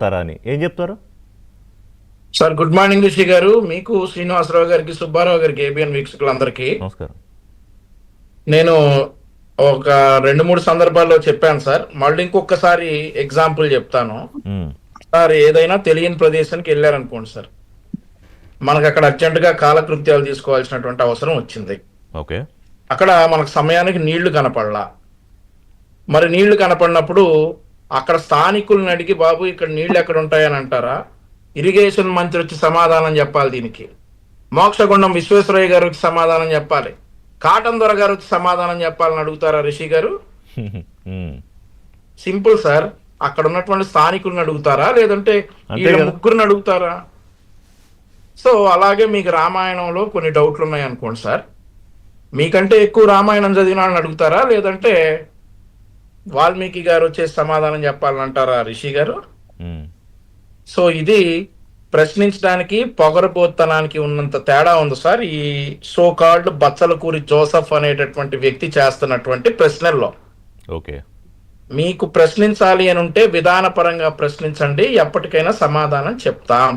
అని ఏం చెప్తారు సార్? గుడ్ మార్నింగ్ రిషి గారు, మీకు, శ్రీనివాసరావు గారికి, సుబ్బారావు గారికి, ఏబిఎన్ వీక్షకులందరికీ నమస్కారం. నేను ఒక 2-3 సందర్భాల్లో చెప్పాను సార్. మళ్ళీ ఇంకొకసారి ఎగ్జాంపుల్ చెప్తాను సార్. ఏదైనా తెలియని ప్రదేశానికి వెళ్ళారనుకోండి సార్, మనకు అక్కడ అర్జెంటుగా కాలకృత్యాలు తీసుకోవాల్సినటువంటి అవసరం వచ్చింది. ఓకే, అక్కడ మనకు సమయానికి నీళ్లు కనపడలా. మరి నీళ్లు కనపడినప్పుడు అక్కడ స్థానికులను అడిగి, బాబు ఇక్కడ నీళ్లు ఎక్కడ ఉంటాయని అంటారా? ఇరిగేషన్ మంత్రి వచ్చి సమాధానం చెప్పాలి దీనికి. మోక్షగుండం విశ్వేశ్వరయ్య గారు వచ్చి సమాధానం చెప్పాలి. కాటన్ దొర గారు వచ్చి సమాధానం చెప్పాలని అడుగుతారా రిషి గారు? Simple sir. అక్కడ ఉన్నటువంటి స్థానికులను అడుగుతారా, లేదంటే ఈ ముగ్గురిని అడుగుతారా? సో అలాగే మీకు రామాయణంలో కొన్ని డౌట్లు ఉన్నాయి అనుకోండి సార్. మీకంటే ఎక్కువ రామాయణం చదివిన వాళ్ళని అడుగుతారా, లేదంటే వాల్మీకి గారు వచ్చేసి సమాధానం చెప్పాలని అంటారా రిషి గారు? సో ఇది ప్రశ్నించడానికి, పొగరబోత్తనానికి ఉన్నంత తేడా ఉంది సార్ ఈ సో కాల్డ్ బచ్చలకూరి జోసెఫ్ అనేటటువంటి వ్యక్తి చేస్తున్నటువంటి ప్రశ్నల్లో. ఓకే, మీకు ప్రశ్నించాలి అని ఉంటే విధానపరంగా ప్రశ్నించండి, ఎప్పటికైనా సమాధానం చెప్తాం.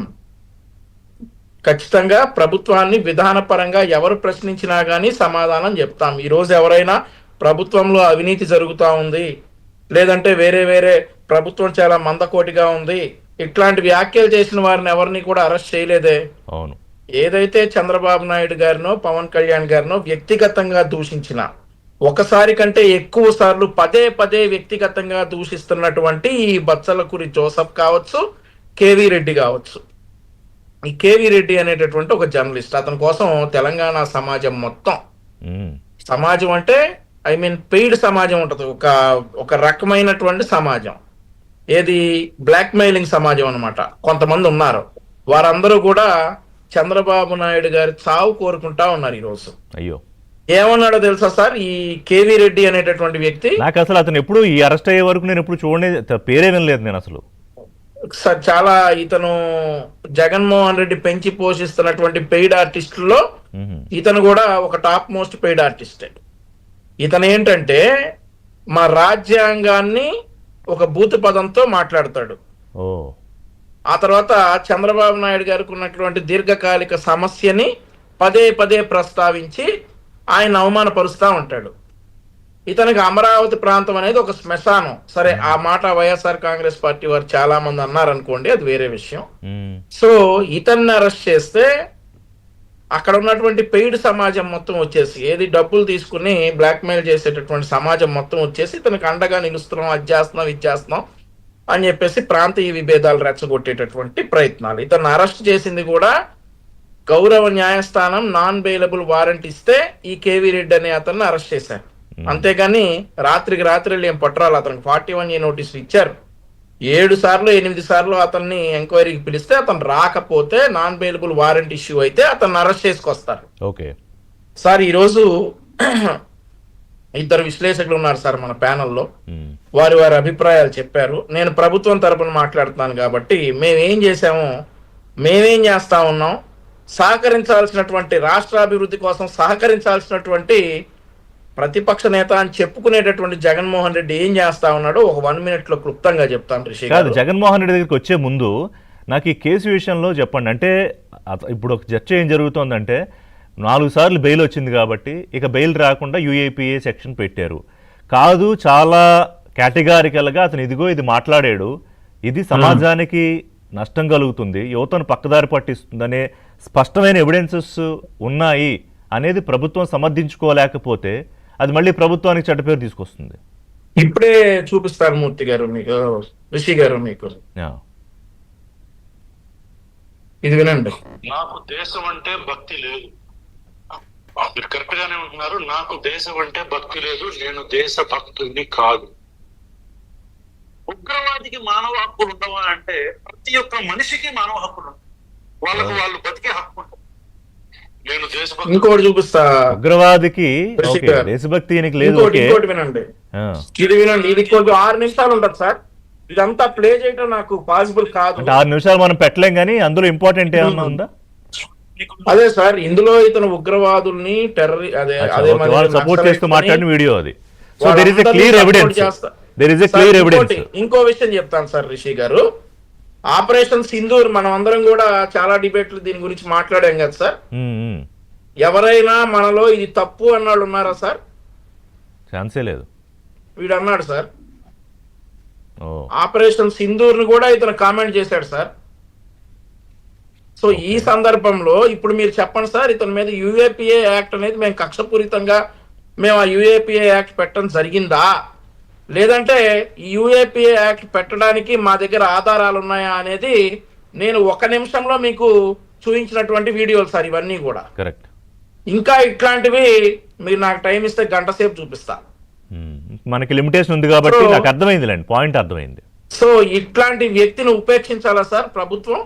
ఖచ్చితంగా ప్రభుత్వాన్ని విధానపరంగా ఎవరు ప్రశ్నించినా గానీ సమాధానం చెప్తాం. ఈరోజు ఎవరైనా ప్రభుత్వంలో అవినీతి జరుగుతూ ఉంది, లేదంటే వేరే ప్రభుత్వం చాలా మందకోటిగా ఉంది, ఇట్లాంటి వ్యాఖ్యలు చేసిన వారిని ఎవరిని కూడా అరెస్ట్ చేయలేదే. అవును. ఏదైతే చంద్రబాబు నాయుడు గారినో పవన్ కళ్యాణ్ గారినో వ్యక్తిగతంగా దూషించిన, ఒకసారి కంటే ఎక్కువ సార్లు పదే వ్యక్తిగతంగా దూషిస్తున్నటువంటి ఈ బచ్చలకూరి జోసెఫ్ కావచ్చు, కేవీ రెడ్డి కావచ్చు. ఈ కేవీ రెడ్డి అనేటటువంటి ఒక జర్నలిస్ట్, అతని కోసం తెలంగాణ సమాజం మొత్తం, సమాజం అంటే ఐ మీన్ పెయిడ్ సమాజం ఉంటుంది, ఒక రకమైనటువంటి సమాజం. ఏది బ్లాక్ మెయిలింగ్ సమాజం అనమాట. కొంతమంది ఉన్నారు, వారందరూ కూడా చంద్రబాబు నాయుడు గారి చావు కోరుకుంటా ఉన్నారు ఈరోజు. అయ్యో, ఏమన్నాడో తెలుసా సార్ ఈ కేవీ రెడ్డి అనేటటువంటి వ్యక్తి? నాకు అసలు అతను ఎప్పుడు ఈ అరెస్ట్ అయ్యే వరకు నేను ఎప్పుడు చూడలేదు, పేరే వినలేదు నేను అసలు. చాలా ఇతను జగన్మోహన్ రెడ్డి పెంచి పోషిస్తున్నటువంటి పెయిడ్ ఆర్టిస్టుల్లో ఇతను కూడా ఒక టాప్ మోస్ట్ పెయిడ్ ఆర్టిస్టే. ఇతను ఏంటంటే మా రాజ్యాంగాన్ని ఒక బూతు పదంతో మాట్లాడతాడు. ఆ తర్వాత చంద్రబాబు నాయుడు గారికి ఉన్నటువంటి దీర్ఘకాలిక సమస్యని పదే ప్రస్తావించి ఆయన అవమానపరుస్తూ ఉంటాడు. ఇతనికి అమరావతి ప్రాంతం అనేది ఒక శ్మశానం. సరే, ఆ మాట వైఎస్ఆర్ కాంగ్రెస్ పార్టీ వారు చాలా మంది అన్నారనుకోండి, అది వేరే విషయం. సో ఇతన్ని అరెస్ట్ చేస్తే అక్కడ ఉన్నటువంటి పెయిడ్ సమాజం మొత్తం వచ్చేసి, ఏది డబ్బులు తీసుకుని బ్లాక్మెయిల్ చేసేటటువంటి సమాజం మొత్తం వచ్చేసి ఇతనికి అండగా నిలుస్తున్నాం, అది చేస్తున్నాం, ఇది చేస్తున్నాం అని చెప్పేసి ప్రాంతీయ విభేదాలు రెచ్చగొట్టేటటువంటి ప్రయత్నాలు. ఇతను అరెస్ట్ చేసింది కూడా గౌరవ న్యాయస్థానం నాన్ బెయిలబుల్ వారెంట్ ఇస్తే ఈ కేవీ రెడ్డి అనే అతన్ని అరెస్ట్ చేశారు. అంతేగాని రాత్రికి రాత్రి ఏం పట్టరాలు. అతనికి 41A నోటీసులు ఇచ్చారు. 7 సార్లు 8 సార్లు అతన్ని ఎంక్వైరీకి పిలిస్తే అతను రాకపోతే నాన్ బెయిలబుల్ వారెంట్ ఇష్యూ అయితే అతన్ని అరెస్ట్ చేసుకొస్తారు. ఓకే సార్, ఈరోజు ఇద్దరు విశ్లేషకులు ఉన్నారు సార్ మన ప్యానెల్లో. వారి అభిప్రాయాలు చెప్పారు. నేను ప్రభుత్వం తరపున మాట్లాడుతున్నాను కాబట్టి మేమేం చేస్తా ఉన్నాం, సహకరించాల్సినటువంటి రాష్ట్రాభివృద్ధి కోసం సహకరించాల్సినటువంటి ప్రతిపక్ష నేత అని చెప్పుకునేటటువంటి జగన్మోహన్ రెడ్డి ఏం చేస్తా ఉన్నాడో ఒక 1 minute లో క్లుప్తంగా చెప్తాను రిషి గారు. జగన్మోహన్ రెడ్డి దగ్గరికి వచ్చే ముందు నాకు ఈ కేసు విషయంలో చెప్పండి. అంటే ఇప్పుడు ఒక చర్చ ఏం జరుగుతోందంటే 4 సార్లు బెయిల్ వచ్చింది కాబట్టి ఇక బెయిల్ రాకుండా UAPA సెక్షన్ పెట్టారు. కాదు, చాలా కేటగారికల్గా అతను ఇది మాట్లాడాడు, ఇది సమాజానికి నష్టం కలుగుతుంది, యువతను పక్కదారి పట్టిస్తుందనే స్పష్టమైన ఎవిడెన్సెస్ ఉన్నాయి అనేది ప్రభుత్వం సమర్థించుకోలేకపోతే అది మళ్ళీ ప్రభుత్వానికి చెడ్డ పేరు తీసుకొస్తుంది. ఇప్పుడే చూపిస్తారు మూర్తి గారు మీకు, రిషి గారు మీకు. ఇది వినండి. నాకు దేశం అంటే భక్తి లేదు. మీరు కరెక్ట్ గానే ఉంటున్నారు. నాకు దేశం అంటే భక్తి లేదు, నేను దేశ భక్తుడిని కాదు. ఉగ్రవాదికి మానవ హక్కులు ఉండవా అంటే ప్రతి ఒక్క మనిషికి మానవ హక్కులు, వాళ్ళు బతికే హక్కు ఉంటుంది. నేను దేశభక్తి. ఇంకోటి చూపిస్తా. ఉగ్రవాదికి దేశభక్తి లేదు. ఇంకోటి వినండి, ఇది వినండి. ఇది 6 నిమిషాలు ఉంటుంది సార్. ఇదంతా ప్లే చేయడం నాకు పాసిబుల్ కాదు. 6 నిమిషాలు మనం పెట్టలేం, కానీ అందులో ఇంపార్టెంట్ ఏమన్నా ఉందా? అదే సార్, ఇందులో ఇతను ఉగ్రవాదుల్ని సపోర్ట్ చేస్తూ మాట్లాడిన వీడియో అది. So there is a clear evidence. ఇంకో విషయం చెప్తాను సార్ రిషి గారు. ఆపరేషన్ సింధూర్ మనం అందరం కూడా చాలా డిబేట్లు దీని గురించి మాట్లాడాం కదా సార్. ఎవరైనా మనలో ఇది తప్పు అన్నాడు ఉన్నారా సార్? ఛాన్సే లేదు. వీడు అన్నాడు సార్. ఓ ఆపరేషన్ సింధూర్ ని కూడా ఇతను కామెంట్ చేశాడు సార్. సో ఈ సందర్భంలో ఇప్పుడు మీరు చెప్పండి సార్, ఇతని మీద యుఏపిఏ యాక్ట్ అనేది మేము కక్షపూరితంగా మేము ఆ యుఏపిఏ యాక్ట్ పెట్టడం జరిగిందా, లేదంటే యుఏపిఏ యాక్ట్ పెట్టడానికి మా దగ్గర ఆధారాలు ఉన్నాయా అనేది నేను ఒక నిమిషంలో మీకు చూపించినటువంటి వీడియోలు సార్ ఇవన్నీ కూడా. కరెక్ట్. ఇంకా ఇట్లాంటివి మీరు నాకు టైం ఇస్తే గంట సేపు చూపిస్తా. మనకి లిమిటేషన్ ఉంది కాబట్టి నాకు అర్థమైందిలేండి, పాయింట్ అర్థమైంది. సో ఇట్లాంటి వ్యక్తిని ఉపేక్షించాలా సార్ ప్రభుత్వం?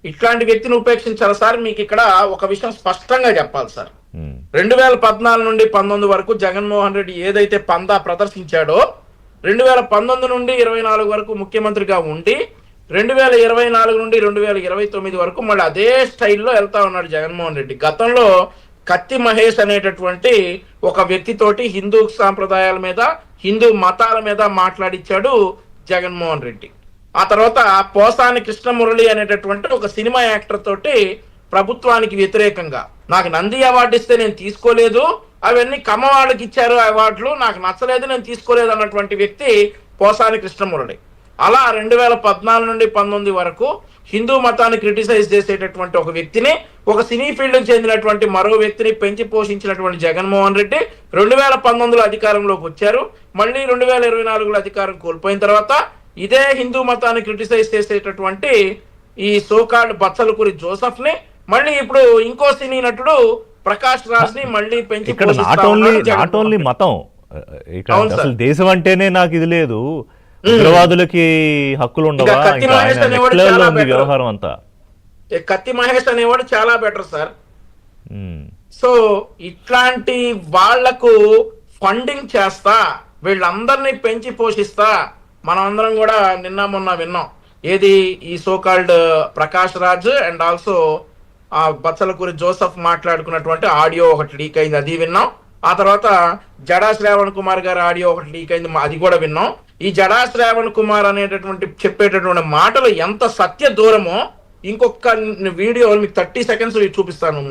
ఇట్లాంటి వ్యక్తిని ఉపేక్షించాలా సార్? మీకు ఇక్కడ ఒక విషయం స్పష్టంగా చెప్పాలి సార్. 2014 నుండి 19 వరకు జగన్మోహన్ రెడ్డి ఏదైతే పందా ప్రదర్శించాడో 2019 నుండి 24 వరకు ముఖ్యమంత్రిగా ఉండి 2024 నుండి 2029 వరకు మళ్ళీ అదే స్టైల్లో వెళ్తా ఉన్నాడు జగన్మోహన్ రెడ్డి. గతంలో కత్తి మహేష్ అనేటటువంటి ఒక వ్యక్తితోటి హిందూ సాంప్రదాయాల మీద హిందూ మతాల మీద మాట్లాడిచ్చాడు జగన్మోహన్ రెడ్డి. ఆ తర్వాత పోసాని కృష్ణమురళి అనేటటువంటి ఒక సినిమా యాక్టర్ తోటి ప్రభుత్వానికి వ్యతిరేకంగా నాకు నంది అవార్డు ఇస్తే నేను తీసుకోలేదు, అవన్నీ కమ్మవాళ్ళకి ఇచ్చారు అవార్డులు, నాకు నచ్చలేదు, నేను తీసుకోలేదు అన్నటువంటి వ్యక్తి పోసాని కృష్ణమురళి. అలా 2014 నుండి 19 వరకు హిందూ మతాన్ని క్రిటిసైజ్ చేసేటటువంటి ఒక వ్యక్తిని, ఒక సినీ ఫీల్డ్కి చెందినటువంటి మరో వ్యక్తిని పెంచి పోషించినటువంటి జగన్మోహన్ రెడ్డి 2019లో అధికారంలోకి వచ్చారు. మళ్ళీ 2024లో అధికారం కోల్పోయిన తర్వాత ఇదే హిందూ మతాన్ని క్రిటిసైజ్ చేసేటటువంటి ఈ సోకాల్డ్ బచ్చలకూరి జోసెఫ్ ని మళ్ళీ ఇప్పుడు ఇంకో సినీ నటుడు ప్రకాష్ రాజ్ ని మళ్ళీ పెంచి ఇక్కడ నాట్ ఓన్లీ మతం, ఇక్కడ అసలు దేశం అంటేనే నాకు ఇది లేదు, ఉగ్రవాదులకి హక్కులు ఉండవా, వ్యవహారం అంతా. కత్తి మహేష్ అనేవాడు చాలా బెటర్ సార్. సో ఇట్లాంటి వాళ్లకు ఫండింగ్ చేస్తా, వీళ్ళందరినీ పెంచి పోషిస్తా. మనం అందరం కూడా నిన్న మొన్న విన్నాం ఏది ఈ so called Prakash Raj and also ఆ బచ్చలకూరి జోసెఫ్ మాట్లాడుకున్నటువంటి ఆడియో ఒకటి లీక్ అయింది, అది విన్నాం. ఆ తర్వాత జడా శ్రావణ్ కుమార్ గారి ఆడియో ఒకటి లీక్ అయింది, అది కూడా విన్నాం. ఈ జడా శ్రావణ్ కుమార్ అనేటటువంటి చెప్పేటటువంటి మాటలు ఎంత సత్య దూరమో ఇంకొక వీడియో మీకు 30 seconds చూపిస్తాను.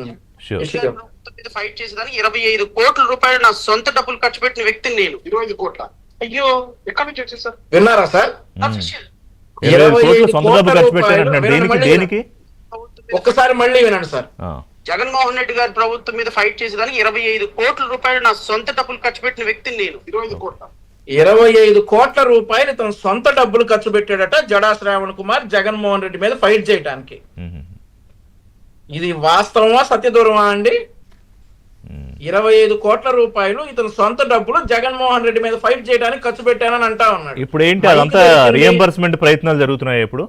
ఫైట్ చేసేదానికి 25 కోట్ల రూపాయలు నా సొంత డబ్బులు ఖర్చు పెట్టిన వ్యక్తిని నేను. 25 కోట్ల? అయ్యో, ఎక్కడి నుంచి వచ్చేది సార్? విన్నారా సార్? 25 కోట్ల ఖర్చు పెట్టారు. ఒక్కసారి మళ్ళీ వినండి సార్. జగన్మోహన్ రెడ్డి గారి ప్రభుత్వం మీద ఫైట్ చేసేదానికి 25 కోట్ల రూపాయలు నా సొంత డబ్బులు ఖర్చు పెట్టిన వ్యక్తిని నేను. 25 కోట్ల రూపాయలు తన సొంత డబ్బులు ఖర్చు పెట్టాడట జడా శ్రావణ్ కుమార్ జగన్మోహన్ రెడ్డి మీద ఫైట్ చేయడానికి. ఇది వాస్తవమా సత్యదూరమా అండి? 25 కోట్ల రూపాయలు ఇతను సొంత డబ్బులు జగన్మోహన్ రెడ్డి మీద ఫైట్ చేయడానికి ఖర్చు పెట్టానని అంటా ఉన్నాడు. ఇప్పుడు ఏంటి అదంతా రియంబర్స్మెంట్ ప్రయత్నాలు జరుగుతున్నాయి ఇప్పుడు?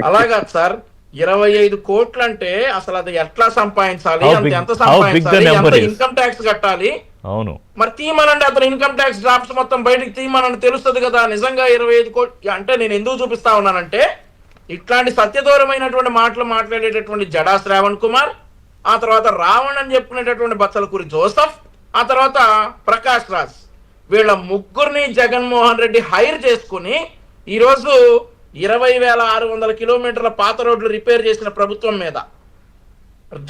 అలాగా సార్, 25 కోట్లు అంటే అసలు అది ఎట్లా సంపాదించాలి, ఎంత సంపాదించాలి, ఎంత ఇన్కమ్ ట్యాక్స్ కట్టాలి? అవును, మరి తీయమనండి, అతను ఇన్కమ్ ట్యాక్స్ డ్రాఫ్ట్స్ మొత్తం బయటకు తీయమనండి, తెలుస్తుంది కదా నిజంగా 25 కోట్లు అంటే. నేను ఎందుకు చూపిస్తా ఉన్నానంటే ఇట్లాంటి సత్యదూరమైనటువంటి మాటలు మాట్లాడేటటువంటి జడా శ్రావణ్ కుమార్, ఆ తర్వాత రావణ్ అని చెప్పుకునేటటువంటి బచ్చలకూరి జోసెఫ్, ఆ తర్వాత ప్రకాష్ రాజ్, వీళ్ళ ముగ్గురిని జగన్మోహన్ రెడ్డి హైర్ చేసుకుని ఈరోజు 20,600 కిలోమీటర్ల పాత రోడ్లు రిపేర్ చేసిన ప్రభుత్వం మీద,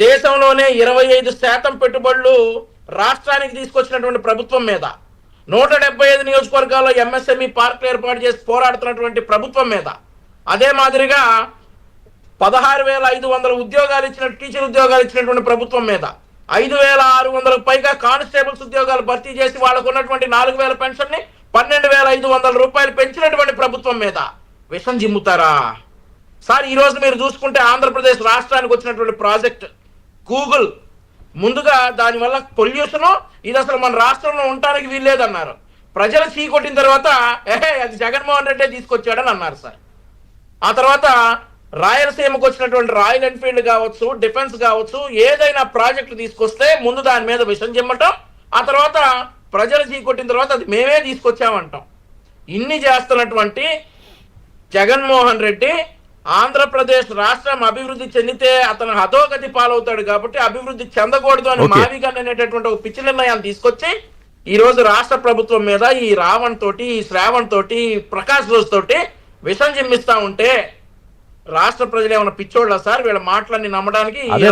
దేశంలోనే 25% పెట్టుబడులు రాష్ట్రానికి తీసుకొచ్చినటువంటి ప్రభుత్వం మీద, 175 నియోజకవర్గాల్లో ఎంఎస్ఎంఈ పార్కులు ఏర్పాటు చేసి పోరాడుతున్నటువంటి ప్రభుత్వం మీద, అదే మాదిరిగా 16,500 ఉద్యోగాలు ఇచ్చిన టీచర్ ఉద్యోగాలు ఇచ్చినటువంటి ప్రభుత్వం మీద, 5,600 పైగా కానిస్టేబుల్స్ ఉద్యోగాలు భర్తీ చేసి వాళ్ళకు ఉన్నటువంటి 4,000 పెన్షన్ ని 12,500 రూపాయలు పెంచినటువంటి ప్రభుత్వం మీద విషం జిమ్ముతారా సార్? ఈ రోజు మీరు చూసుకుంటే ఆంధ్రప్రదేశ్ రాష్ట్రానికి వచ్చినటువంటి ప్రాజెక్ట్ గూగుల్, ముందుగా దానివల్ల పొల్యూషన్, ఇది అసలు మన రాష్ట్రంలో ఉండటానికి వీల్లేదన్నారు. ప్రజలు చీకొట్టిన తర్వాత అది జగన్మోహన్ రెడ్డి తీసుకొచ్చాడని అన్నారు సార్. ఆ తర్వాత రాయలసీమకు వచ్చినటువంటి రాయల్ ఎన్ఫీల్డ్ కావచ్చు, డిఫెన్స్ కావచ్చు, ఏదైనా ప్రాజెక్టు తీసుకొస్తే ముందు దాని మీద విషం చిమ్మటం, ఆ తర్వాత ప్రజలు చీకొట్టిన తర్వాత అది మేమే తీసుకొచ్చామంటాం. ఇన్ని చేస్తున్నటువంటి జగన్మోహన్ రెడ్డి ఆంధ్రప్రదేశ్ రాష్ట్రం అభివృద్ధి చెందితే అతను అధోగతి పాలవుతాడు కాబట్టి అభివృద్ధి చెందకూడదు అని మావిగన్ అనేటటువంటి ఒక పిచ్చి నిర్ణయాలు తీసుకొచ్చి ఈ రోజు రాష్ట్ర ప్రభుత్వం మీద ఈ రావణ్ తోటి, ఈ శ్రావణ్ తోటి, ప్రకాష్ రాజ్ తోటి విషం జిమ్మిస్తా ఉంటే రాష్ట్ర ప్రజలు ఏమైనా పిచ్చోళ్ళ సార్ వీళ్ళ మాటలన్నీ నమ్మడానికి? అదే